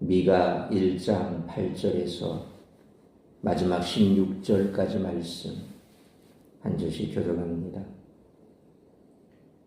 미가 1장 8절에서 마지막 16절까지 말씀 한 절씩 교독합니다.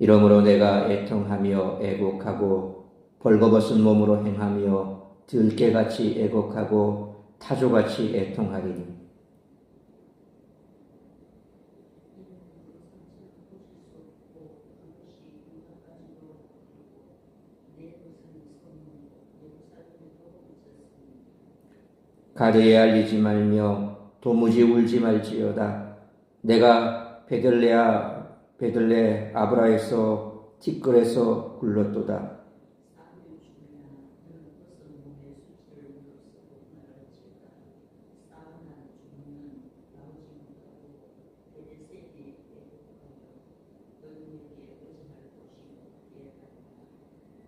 이러므로 내가 애통하며 애곡하고 벌거벗은 몸으로 행하며 들깨같이 애곡하고 타조같이 애통하리니 가데에 알리지 말며 도무지 울지 말지어다. 내가 베들레 아브라에서 티끌에서 굴렀도다.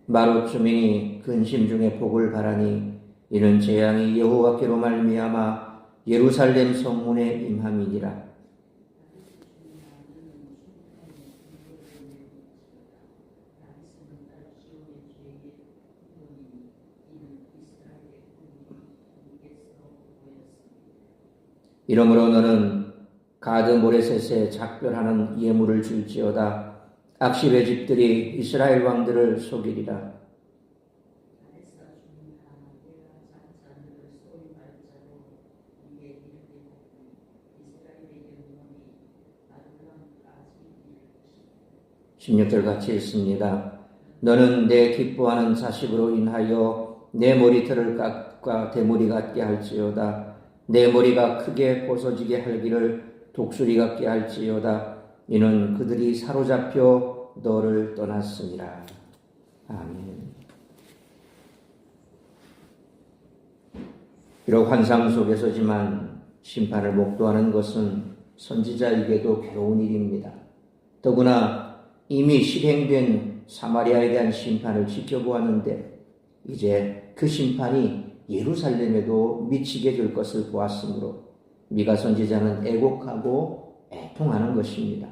마롯 주민이 근심 중에 복을 바라니 이는 재앙이 여호와께로 말미암아 예루살렘 성문에 임함이니라. 이러므로 너는 가드 모레셋에 작별하는 예물을 줄지어다. 악십의 집들이 이스라엘 왕들을 속이리라. (16절) 같이 읽습니다. 너는 내 기뻐하는 자식으로 인하여 내 머리털을 깎아 대머리 같게 할지어다. 내 머리가 크게 벗어지게 하기를 독수리 같게 할지어다. 이는 그들이 사로잡혀 너를 떠났으니라. 아멘. 비록 환상 속에서지만 심판을 목도하는 것은 선지자에게도 괴로운 일입니다. 더구나 이미 실행된 사마리아에 대한 심판을 지켜보았는데 이제 그 심판이 예루살렘에도 미치게 될 것을 보았으므로 미가 선지자는 애곡하고 애통하는 것입니다.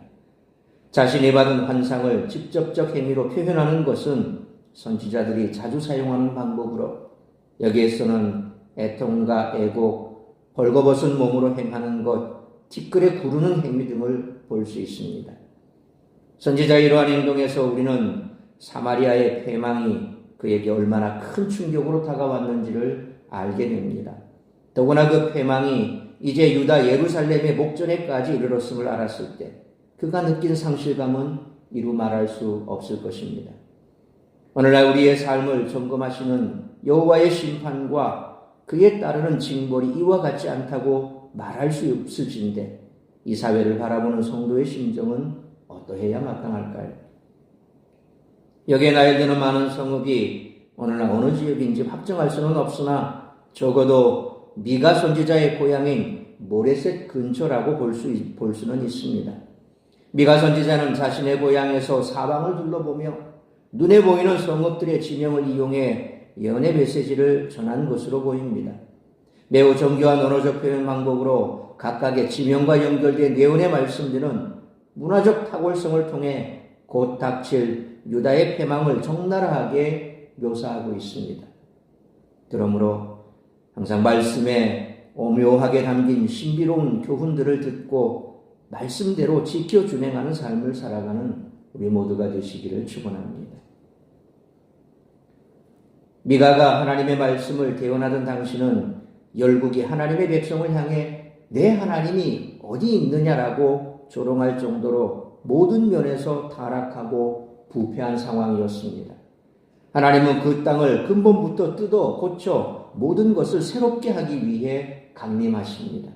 자신이 받은 환상을 직접적 행위로 표현하는 것은 선지자들이 자주 사용하는 방법으로 여기에서는 애통과 애곡, 벌거벗은 몸으로 행하는 것, 티끌에 구르는 행위 등을 볼 수 있습니다. 선지자의 이러한 행동에서 우리는 사마리아의 패망이 그에게 얼마나 큰 충격으로 다가왔는지를 알게 됩니다. 더구나 그 패망이 이제 유다 예루살렘의 목전에까지 이르렀음을 알았을 때 그가 느낀 상실감은 이루 말할 수 없을 것입니다. 오늘날 우리의 삶을 점검하시는 여호와의 심판과 그에 따르는 징벌이 이와 같지 않다고 말할 수 없을진데 이 사회를 바라보는 성도의 심정은 어떠해야 마땅할까요? 여기에 나열되는 많은 성읍이 오늘날 어느 지역인지 확정할 수는 없으나 적어도 미가 선지자의 고향인 모레셋 근처라고 볼 수는 있습니다. 미가 선지자는 자신의 고향에서 사방을 둘러보며 눈에 보이는 성읍들의 지명을 이용해 연애 메시지를 전한 것으로 보입니다. 매우 정교한 언어적 표현 방법으로 각각의 지명과 연결된 내용의 말씀들은 문화적 탁월성을 통해 곧 닥칠 유다의 패망을 적나라하게 묘사하고 있습니다. 그러므로 항상 말씀에 오묘하게 담긴 신비로운 교훈들을 듣고 말씀대로 지켜 준행하는 삶을 살아가는 우리 모두가 되시기를 축원합니다. 미가가 하나님의 말씀을 대언하던 당시는 열국이 하나님의 백성을 향해 내 하나님이 어디 있느냐라고 조롱할 정도로 모든 면에서 타락하고 부패한 상황이었습니다. 하나님은 그 땅을 근본부터 뜯어 고쳐 모든 것을 새롭게 하기 위해 강림하십니다.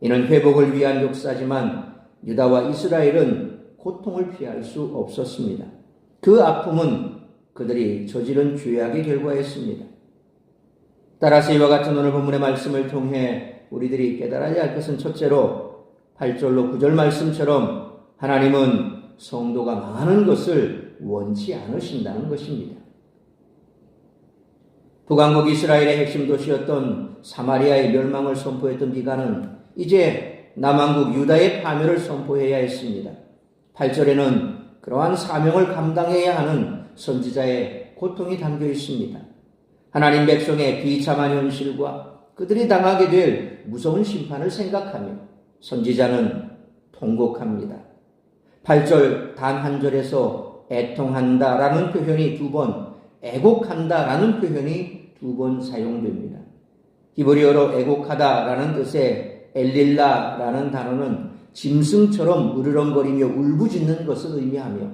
이는 회복을 위한 역사지만 유다와 이스라엘은 고통을 피할 수 없었습니다. 그 아픔은 그들이 저지른 죄악의 결과였습니다. 따라서 이와 같은 오늘 본문의 말씀을 통해 우리들이 깨달아야 할 것은 첫째로 8절로 9절 말씀처럼 하나님은 성도가 망하는 것을 원치 않으신다는 것입니다. 북왕국 이스라엘의 핵심 도시였던 사마리아의 멸망을 선포했던 미가는 이제 남왕국 유다의 파멸을 선포해야 했습니다. 8절에는 그러한 사명을 감당해야 하는 선지자의 고통이 담겨 있습니다. 하나님 백성의 비참한 현실과 그들이 당하게 될 무서운 심판을 생각하며 선지자는 통곡합니다. 8절 단 한 절에서 애통한다라는 표현이 2번, 애곡한다라는 표현이 2번 사용됩니다. 히브리어로 애곡하다라는 뜻의 엘릴라라는 단어는 짐승처럼 으르렁거리며 울부짖는 것을 의미하며,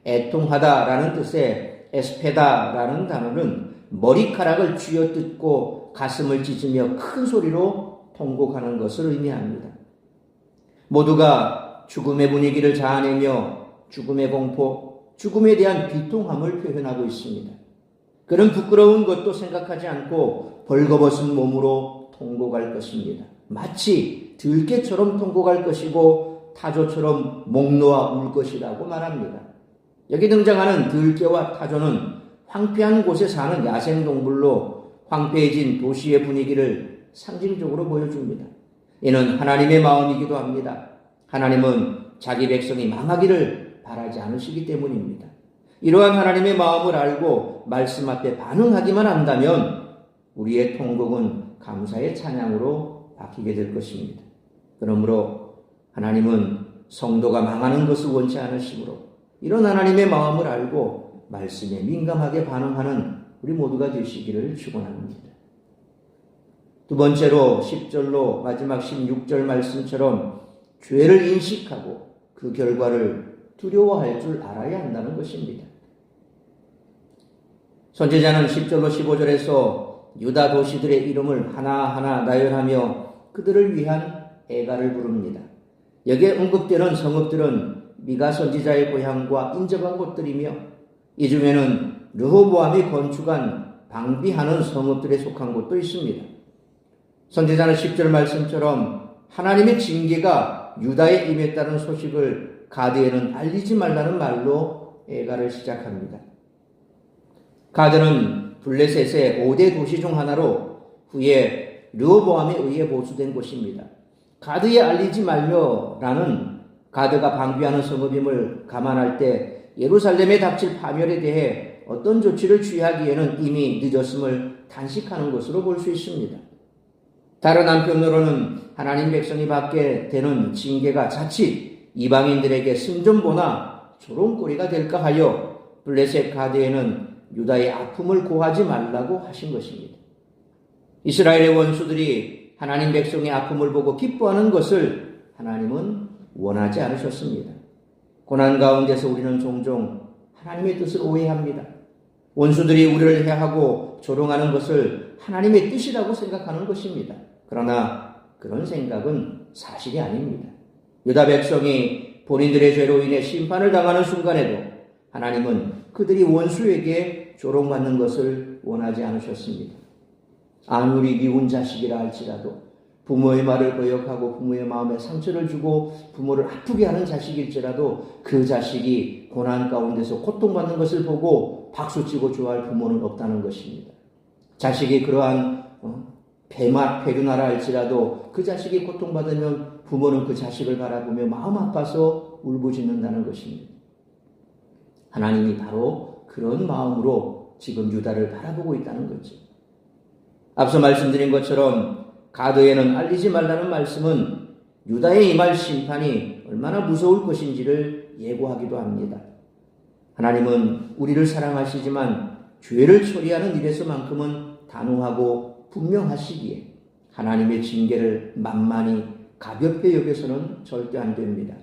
애통하다라는 뜻의 에스페다라는 단어는 머리카락을 쥐어뜯고 가슴을 찢으며 큰 소리로 통곡하는 것을 의미합니다. 모두가 죽음의 분위기를 자아내며 죽음의 공포, 죽음에 대한 비통함을 표현하고 있습니다. 그런 부끄러운 것도 생각하지 않고 벌거벗은 몸으로 통곡할 것입니다. 마치 들깨처럼 통곡할 것이고 타조처럼 목 놓아 울 것이라고 말합니다. 여기 등장하는 들깨와 타조는 황폐한 곳에 사는 야생동물로 황폐해진 도시의 분위기를 상징적으로 보여줍니다. 이는 하나님의 마음이기도 합니다. 하나님은 자기 백성이 망하기를 바라지 않으시기 때문입니다. 이러한 하나님의 마음을 알고 말씀 앞에 반응하기만 한다면 우리의 통곡은 감사의 찬양으로 바뀌게 될 것입니다. 그러므로 하나님은 성도가 망하는 것을 원치 않으시므로 이런 하나님의 마음을 알고 말씀에 민감하게 반응하는 우리 모두가 되시기를 축원합니다. 두 번째로 10절로 마지막 16절 말씀처럼 죄를 인식하고 그 결과를 두려워할 줄 알아야 한다는 것입니다. 선지자는 10절로 15절에서 유다 도시들의 이름을 하나하나 나열하며 그들을 위한 애가를 부릅니다. 여기에 언급되는 성읍들은 미가 선지자의 고향과 인접한 곳들이며 이 중에는 르호보암이 건축한 방비하는 성읍들에 속한 곳도 있습니다. 선지자는 10절 말씀처럼 하나님의 징계가 유다에 임했다는 소식을 가드에는 알리지 말라는 말로 애가를 시작합니다. 가드는 블레셋의 5대 도시 중 하나로 후에 르호보암에 의해 보수된 곳입니다. 가드에 알리지 말려라는 가드가 방비하는 성읍임을 감안할 때 예루살렘에 닥칠 파멸에 대해 어떤 조치를 취하기에는 이미 늦었음을 단식하는 것으로 볼 수 있습니다. 다른 한편으로는 하나님 백성이 받게 되는 징계가 자칫 이방인들에게 승전보나 조롱거리가 될까 하여 블레셋 가드에는 유다의 아픔을 고하지 말라고 하신 것입니다. 이스라엘의 원수들이 하나님 백성의 아픔을 보고 기뻐하는 것을 하나님은 원하지 않으셨습니다. 고난 가운데서 우리는 종종 하나님의 뜻을 오해합니다. 원수들이 우리를 해하고 조롱하는 것을 하나님의 뜻이라고 생각하는 것입니다. 그러나 그런 생각은 사실이 아닙니다. 유다 백성이 본인들의 죄로 인해 심판을 당하는 순간에도 하나님은 그들이 원수에게 조롱받는 것을 원하지 않으셨습니다. 아무리 미운 자식이라 할지라도 부모의 말을 거역하고 부모의 마음에 상처를 주고 부모를 아프게 하는 자식일지라도 그 자식이 고난 가운데서 고통받는 것을 보고 박수치고 좋아할 부모는 없다는 것입니다. 자식이 그러한 폐륜하라 할지라도 그 자식이 고통받으면 부모는 그 자식을 바라보며 마음 아파서 울부짖는다는 것입니다. 하나님이 바로 그런 마음으로 지금 유다를 바라보고 있다는 거죠. 앞서 말씀드린 것처럼 가드에는 알리지 말라는 말씀은 유다에 임할 심판이 얼마나 무서울 것인지를 예고하기도 합니다. 하나님은 우리를 사랑하시지만 죄를 처리하는 일에서만큼은 단호하고 분명하시기에 하나님의 징계를 만만히 가볍게 여겨서는 절대 안 됩니다.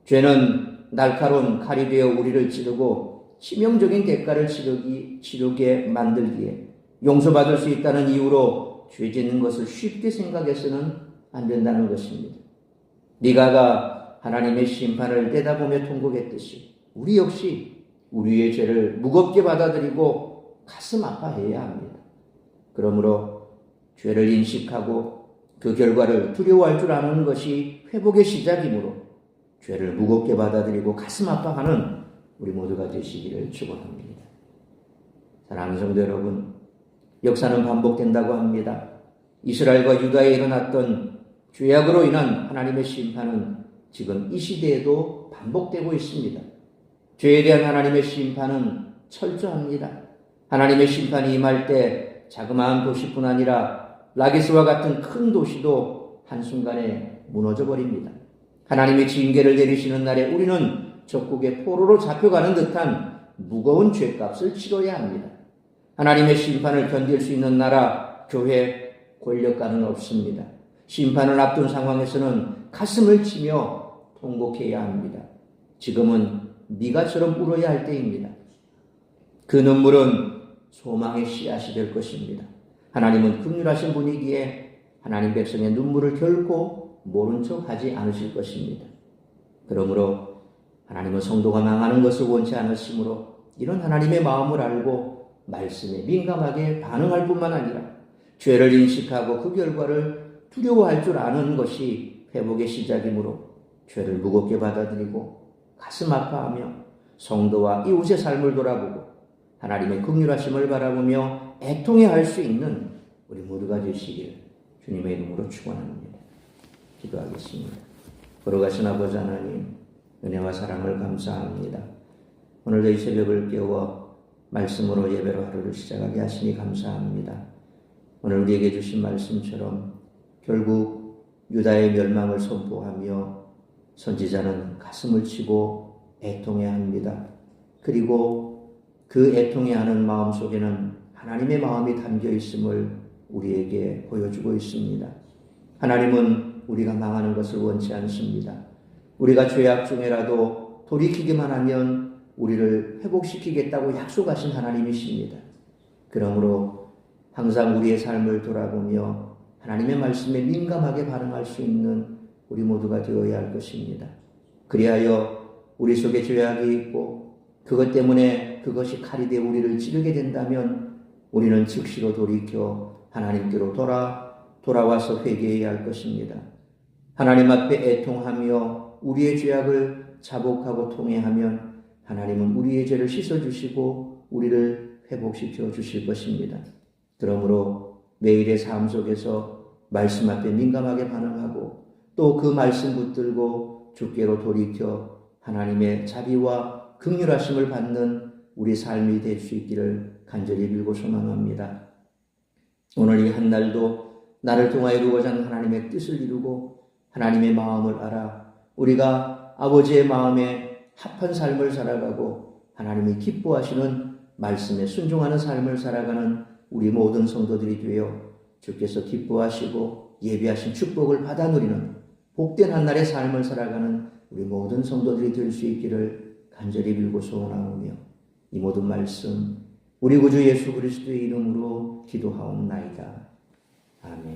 죄는 날카로운 칼이 되어 우리를 찌르고 치명적인 대가를 치르게 만들기에 용서받을 수 있다는 이유로 죄 짓는 것을 쉽게 생각해서는 안 된다는 것입니다. 미가가 하나님의 심판을 내다보며 통곡했듯이 우리 역시 우리의 죄를 무겁게 받아들이고 가슴 아파해야 합니다. 그러므로 죄를 인식하고 그 결과를 두려워할 줄 아는 것이 회복의 시작이므로 죄를 무겁게 받아들이고 가슴 아파하는 우리 모두가 되시기를 축원합니다. 사랑하는 성도 여러분, 역사는 반복된다고 합니다. 이스라엘과 유다에 일어났던 죄악으로 인한 하나님의 심판은 지금 이 시대에도 반복되고 있습니다. 죄에 대한 하나님의 심판은 철저합니다. 하나님의 심판이 임할 때 자그마한 도시뿐 아니라 라기스와 같은 큰 도시도 한순간에 무너져 버립니다. 하나님의 징계를 내리시는 날에 우리는 적국의 포로로 잡혀가는 듯한 무거운 죄값을 치러야 합니다. 하나님의 심판을 견딜 수 있는 나라, 교회, 권력가는 없습니다. 심판을 앞둔 상황에서는 가슴을 치며 통곡해야 합니다. 지금은 미가처럼 울어야 할 때입니다. 그 눈물은 소망의 씨앗이 될 것입니다. 하나님은 긍휼하신 분이기에 하나님 백성의 눈물을 결코 모른 척 하지 않으실 것입니다. 그러므로 하나님은 성도가 망하는 것을 원치 않으시므로 이런 하나님의 마음을 알고 말씀에 민감하게 반응할 뿐만 아니라 죄를 인식하고 그 결과를 두려워할 줄 아는 것이 회복의 시작이므로 죄를 무겁게 받아들이고 가슴 아파하며 성도와 이웃의 삶을 돌아보고 하나님의 긍휼하심을 바라보며 애통해 할 수 있는 우리 모두가 되시길 주님의 이름으로 축원합니다. 기도하겠습니다. 걸어가신 아버지 하나님, 은혜와 사랑을 감사합니다. 오늘도 이 새벽을 깨워 말씀으로 예배로 하루를 시작하게 하시니 감사합니다. 오늘 우리에게 주신 말씀처럼 결국 유다의 멸망을 선포하며 선지자는 가슴을 치고 애통해야 합니다. 그리고 그 애통해하는 마음 속에는 하나님의 마음이 담겨 있음을 우리에게 보여주고 있습니다. 하나님은 우리가 망하는 것을 원치 않습니다. 우리가 죄악 중에라도 돌이키기만 하면 우리를 회복시키겠다고 약속하신 하나님이십니다. 그러므로 항상 우리의 삶을 돌아보며 하나님의 말씀에 민감하게 반응할 수 있는 우리 모두가 되어야 할 것입니다. 그리하여 우리 속에 죄악이 있고 그것 때문에 그것이 칼이 되어 우리를 찌르게 된다면 우리는 즉시로 돌이켜 하나님께로 돌아와서 회개해야 할 것입니다. 하나님 앞에 애통하며 우리의 죄악을 자복하고 통회하면 하나님은 우리의 죄를 씻어주시고 우리를 회복시켜 주실 것입니다. 그러므로 매일의 삶 속에서 말씀 앞에 민감하게 반응하고 또 그 말씀 붙들고 주께로 돌이켜 하나님의 자비와 긍휼하심을 받는 우리 삶이 될 수 있기를 간절히 빌고 소망합니다. 오늘 이 한 날도 나를 통하여 이루고자 하는 하나님의 뜻을 이루고 하나님의 마음을 알아 우리가 아버지의 마음에 합한 삶을 살아가고 하나님이 기뻐하시는 말씀에 순종하는 삶을 살아가는 우리 모든 성도들이 되어 주께서 기뻐하시고 예비하신 축복을 받아 누리는 복된 한날의 삶을 살아가는 우리 모든 성도들이 될 수 있기를 간절히 빌고 소원하오며 이 모든 말씀 우리 구주 예수 그리스도의 이름으로 기도하옵나이다. 아멘.